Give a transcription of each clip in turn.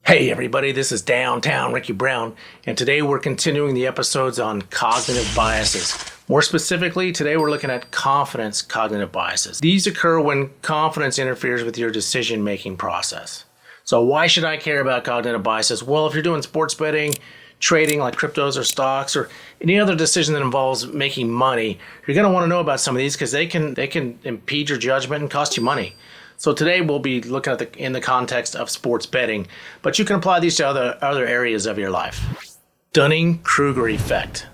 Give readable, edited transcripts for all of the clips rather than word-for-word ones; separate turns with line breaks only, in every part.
Hey everybody, this is Downtown Ricky Brown, and today we're continuing the episodes on cognitive biases. More specifically, today we're looking at confidence cognitive biases. These occur when confidence interferes with your decision-making process. So why should I care about cognitive biases? Well, if you're doing sports betting, trading like cryptos or stocks, or any other decision that involves making money, you're going to want to know about some of these because they can impede your judgment and cost you money. So today we'll be looking at in the context of sports betting, but you can apply these to other areas of your life. Dunning-Kruger effect.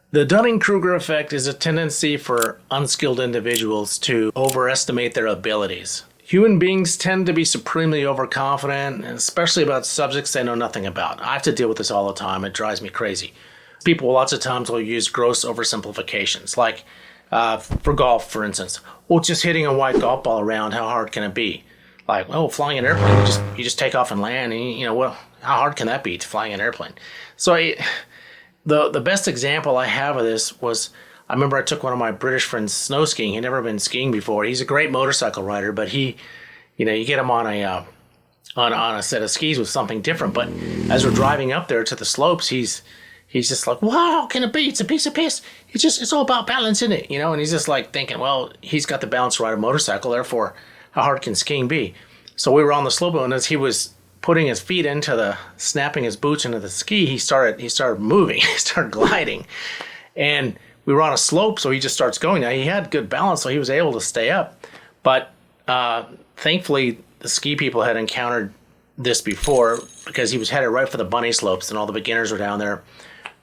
The Dunning-Kruger effect is a tendency for unskilled individuals to overestimate their abilities. Human beings tend to be supremely overconfident, and especially about subjects they know nothing about. I have to deal with this all the time. It drives me crazy. People lots of times will use gross oversimplifications, like for golf, for instance. Well, just hitting a white golf ball around, how hard can it be? Like, oh, flying an airplane, you just take off and land, and well, how hard can that be to flying an airplane? So the best example I have of this was, I remember I took one of my British friends snow skiing. He'd never been skiing before. He's a great motorcycle rider, but you get him on a set of skis with something different. But as we're driving up there to the slopes, he's just like, wow, how can it be? It's a piece of piss. It's all about balance, isn't it? And he's just like thinking, well, he's got the balance to ride a motorcycle, therefore, how hard can skiing be? So we were on the slope, and as he was putting his feet snapping his boots into the ski, he started moving, he started gliding. And we were on a slope, so he just starts going. Now, he had good balance, so he was able to stay up. But thankfully, the ski people had encountered this before because he was headed right for the bunny slopes, and all the beginners were down there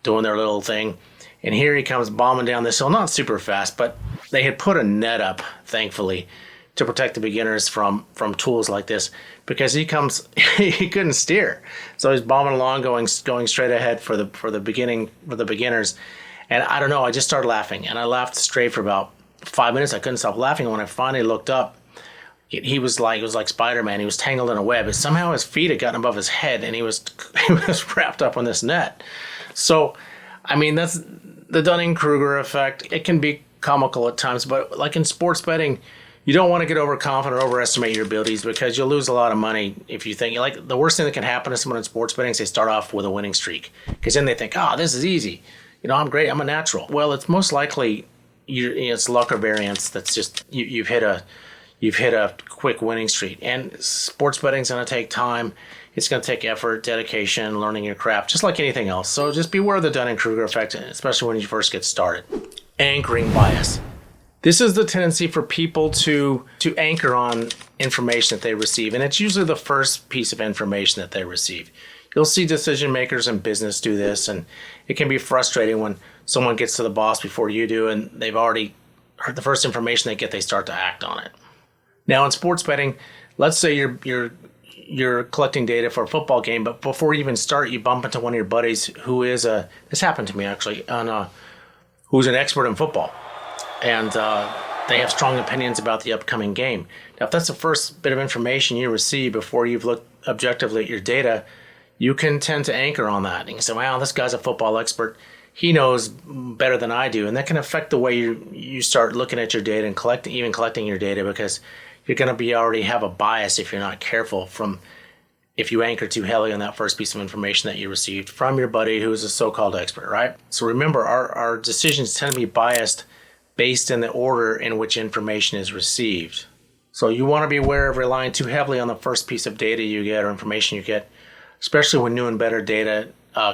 doing their little thing. And here he comes bombing down this hill, not super fast, but they had put a net up, thankfully, to protect the beginners from tools like this, because he couldn't steer. So he's bombing along, going straight ahead for the beginners. And I don't know, I just started laughing, and I laughed straight for about 5 minutes. I couldn't stop laughing. And when I finally looked up, it was like Spider-Man. He was tangled in a web, but somehow his feet had gotten above his head, and he was wrapped up in this net. So, I mean, that's the Dunning-Kruger effect. It can be comical at times, but like in sports betting, you don't want to get overconfident or overestimate your abilities, because you'll lose a lot of money if you think, like, the worst thing that can happen to someone in sports betting is they start off with a winning streak, because then they think, oh, this is easy. I'm great. I'm a natural. Well, it's most likely it's luck or variance. That's just you've hit a quick winning streak. And sports betting's going to take time. It's going to take effort, dedication, learning your craft, just like anything else. So just beware of the Dunning-Kruger effect, especially when you first get started. Anchoring bias. This is the tendency for people to anchor on information that they receive, and it's usually the first piece of information that they receive. You'll see decision makers in business do this, and it can be frustrating when someone gets to the boss before you do, and they've already heard the first information they get, they start to act on it. Now, in sports betting, let's say you're collecting data for a football game, but before you even start, you bump into one of your buddies who is this happened to me actually, who's an expert in football, and they have strong opinions about the upcoming game. Now, if that's the first bit of information you receive before you've looked objectively at your data, you can tend to anchor on that. And you say, wow, this guy's a football expert. He knows better than I do. And that can affect the way you start looking at your data and collecting your data, because you're going to already have a bias if you're not careful if you anchor too heavily on that first piece of information that you received from your buddy who's a so-called expert, right? So remember, our decisions tend to be biased based in the order in which information is received. So you want to be aware of relying too heavily on the first piece of data you get or information you get, especially when new and better data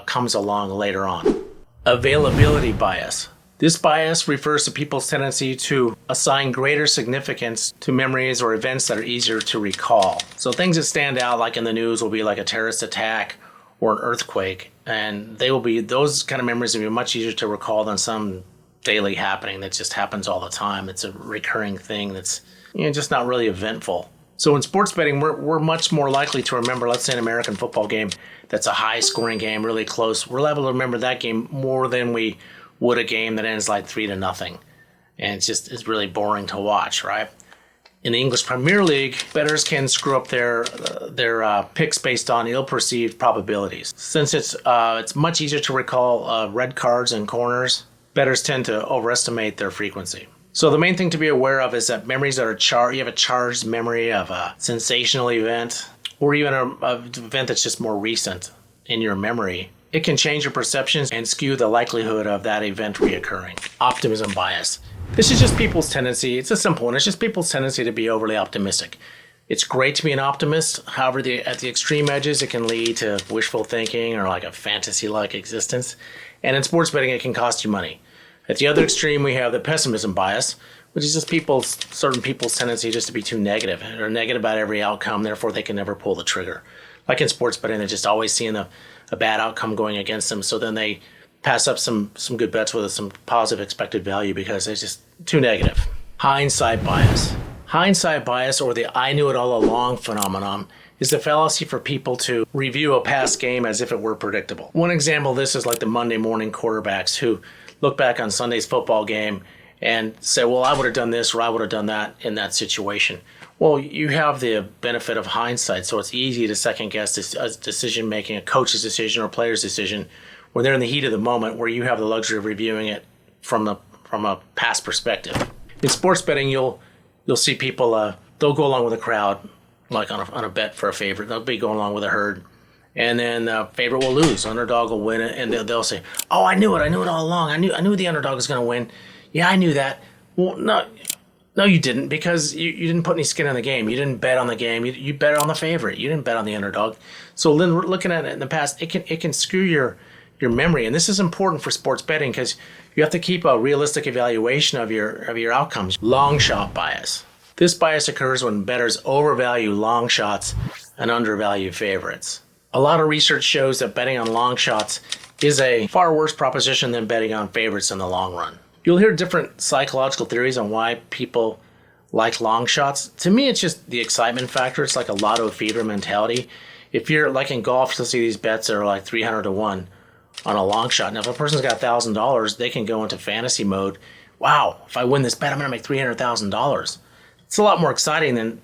comes along later on. Availability bias. This bias refers to people's tendency to assign greater significance to memories or events that are easier to recall. So things that stand out, like in the news, will be like a terrorist attack or an earthquake, and those kind of memories will be much easier to recall than some daily happening that just happens all the time. It's a recurring thing that's just not really eventful. So in sports betting, we're much more likely to remember, let's say, an American football game that's a high-scoring game, really close. We're able to remember that game more than we would a game that ends like 3-0. And it's really boring to watch, right? In the English Premier League, bettors can screw up their picks based on ill-perceived probabilities. Since it's much easier to recall red cards and corners, bettors tend to overestimate their frequency. So the main thing to be aware of is that memories that are you have a charged memory of a sensational event, or even an event that's just more recent in your memory, it can change your perceptions and skew the likelihood of that event reoccurring. Optimism bias. This is just people's tendency. It's a simple one. It's just people's tendency to be overly optimistic. It's great to be an optimist. However, at the extreme edges, it can lead to wishful thinking or like a fantasy-like existence. And in sports betting, it can cost you money. At the other extreme, we have the pessimism bias, which is just certain people's tendency just to be too negative. They're negative about every outcome, therefore they can never pull the trigger. Like in sports betting, they're just always seeing a bad outcome going against them, so then they pass up some good bets with some positive expected value because they're just too negative. Hindsight bias. Hindsight bias, or the I knew it all along phenomenon, is the fallacy for people to review a past game as if it were predictable. One example of this is like the Monday morning quarterbacks who look back on Sunday's football game and say, well, I would have done this or I would have done that in that situation. Well, you have the benefit of hindsight, so it's easy to second guess a decision making, a coach's decision or a player's decision when they're in the heat of the moment, where you have the luxury of reviewing it from a past perspective. In sports betting, you'll see people they'll go along with a crowd, like on a bet for a favorite. They'll be going along with a herd, and then the favorite will lose, underdog will win it, and they'll say, "Oh, I knew it all along. I knew the underdog was going to win. Yeah, I knew that." Well, no, you didn't, because you didn't put any skin in the game. You didn't bet on the game. You bet on the favorite. You didn't bet on the underdog. So looking at it in the past, it can screw your memory, and this is important for sports betting because you have to keep a realistic evaluation of your outcomes. Long shot bias. This bias occurs when bettors overvalue long shots and undervalue favorites. A lot of research shows that betting on long shots is a far worse proposition than betting on favorites in the long run. You'll hear different psychological theories on why people like long shots. To me, it's just the excitement factor. It's like a lotto fever mentality. If you're like in golf, you'll see these bets that are like 300 to 1 on a long shot. Now, if a person's got $1,000, they can go into fantasy mode. Wow, if I win this bet, I'm going to make $300,000. It's a lot more exciting than,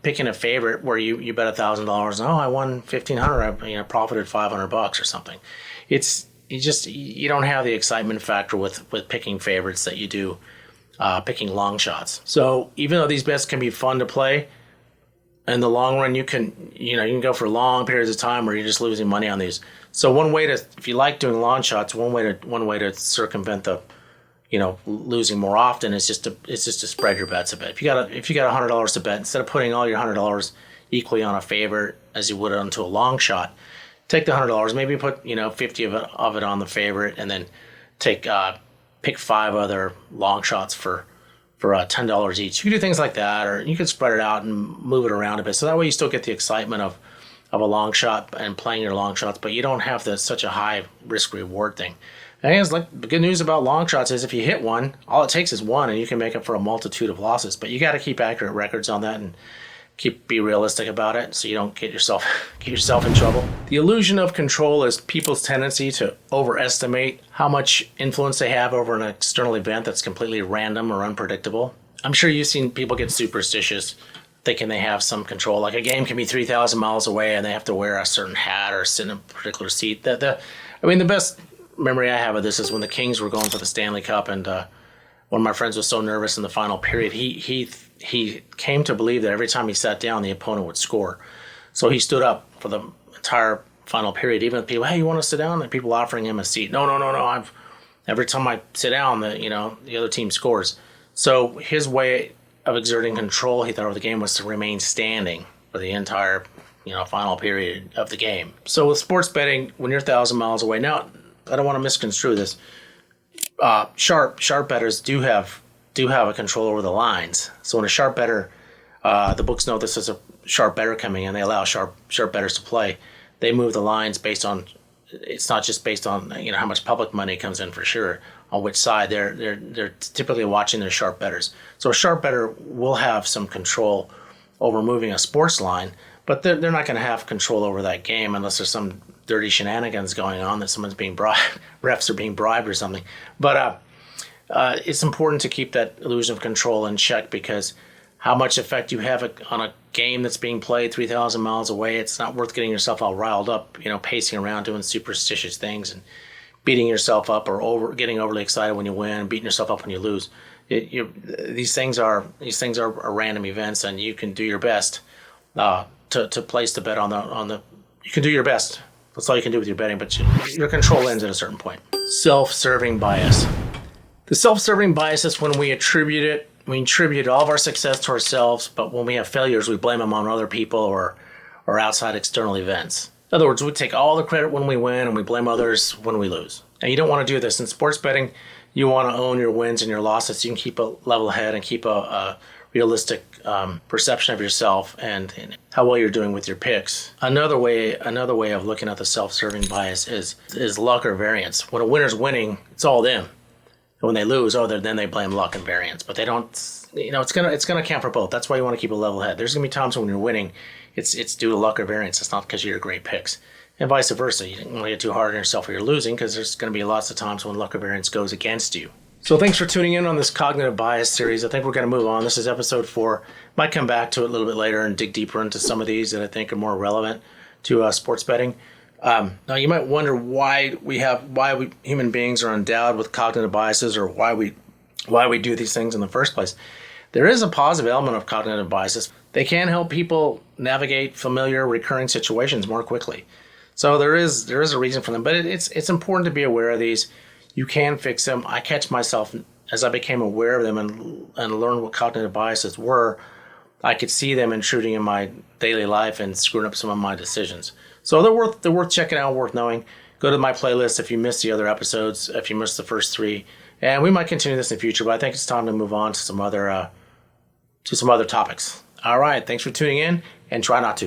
picking a favorite where you bet $1,000. Oh, I won $1,500. I profited $500 or something. You don't have the excitement factor with picking favorites that you do picking long shots. So even though these bets can be fun to play, in the long run, you can go for long periods of time where you're just losing money on these. So one way if you like doing long shots, one way to circumvent the, losing more often is just to spread your bets a bit. If you got $100 to bet, instead of putting all your $100 equally on a favorite as you would onto a long shot, take the $100, maybe put 50 of it on the favorite, and then pick 5 other long shots for $10 each. You can do things like that, or you can spread it out and move it around a bit. So that way you still get the excitement of a long shot and playing your long shots, but you don't have such a high risk reward thing. And I guess the good news about long shots is if you hit one, all it takes is one, and you can make up for a multitude of losses. But you got to keep accurate records on that and be realistic about it, so you don't get yourself in trouble. The illusion of control is people's tendency to overestimate how much influence they have over an external event that's completely random or unpredictable. I'm sure you've seen people get superstitious, thinking they have some control. Like a game can be 3,000 miles away and they have to wear a certain hat or sit in a particular seat. The best memory I have of this is when the Kings were going for the Stanley Cup, and one of my friends was so nervous in the final period, he came to believe that every time he sat down, the opponent would score. So he stood up for the entire final period, even with people, hey, you want to sit down? And people offering him a seat. No. Every time I sit down, the other team scores. So his way of exerting control, he thought, of the game was to remain standing for the entire, final period of the game. So with sports betting, when you're 1,000 miles away, now I don't want to misconstrue this. Sharp bettors do have a control over the lines. So when a sharp bettor, the books know this is a sharp bettor coming in, they allow sharp bettors to play. They move the lines based on, it's not just based on how much public money comes in, for sure, on which side. They're typically watching their sharp bettors. So a sharp bettor will have some control over moving a sports line, but they're not going to have control over that game unless there's some dirty shenanigans going on, that someone's being bribed, refs are being bribed or something. But it's important to keep that illusion of control in check, because how much effect you have on a game that's being played 3,000 miles away, it's not worth getting yourself all riled up, pacing around doing superstitious things and beating yourself up, or getting overly excited when you win, beating yourself up when you lose. These things are random events, and you can do your best to place the bet on the. You can do your best. That's all you can do with your betting, but your control ends at a certain point. Self-serving bias. The self-serving bias is when we attribute all of our success to ourselves, but when we have failures, we blame them on other people or outside external events. In other words, we take all the credit when we win and we blame others when we lose. And you don't want to do this. In sports betting, you want to own your wins and your losses so you can keep a level head and keep a realistic perception of yourself and how well you're doing with your picks. Another way of looking at the self-serving bias is luck or variance. When a winner's winning, it's all them. And when they lose, then they blame luck and variance. But they don't. It's gonna count for both. That's why you want to keep a level head. There's gonna be times when you're winning, it's due to luck or variance. It's not because of your great picks. And vice versa. You don't want to get too hard on yourself when you're losing because there's going to be lots of times when luck or variance goes against you. So thanks for tuning in on this cognitive bias series. I think we're going to move on. This is episode 4. Might come back to it a little bit later and dig deeper into some of these that I think are more relevant to sports betting. Now you might wonder why we human beings are endowed with cognitive biases or why we do these things in the first place. There is a positive element of cognitive biases. They can help people navigate familiar, recurring situations more quickly. So there is a reason for them, but it's important to be aware of these. You can fix them. I catch myself as I became aware of them and learned what cognitive biases were. I could see them intruding in my daily life and screwing up some of my decisions. So they're worth checking out, worth knowing. Go to my playlist if you missed the other episodes, if you missed the first 3, and we might continue this in the future. But I think it's time to move on to some other topics. All right, thanks for tuning in, and try not to.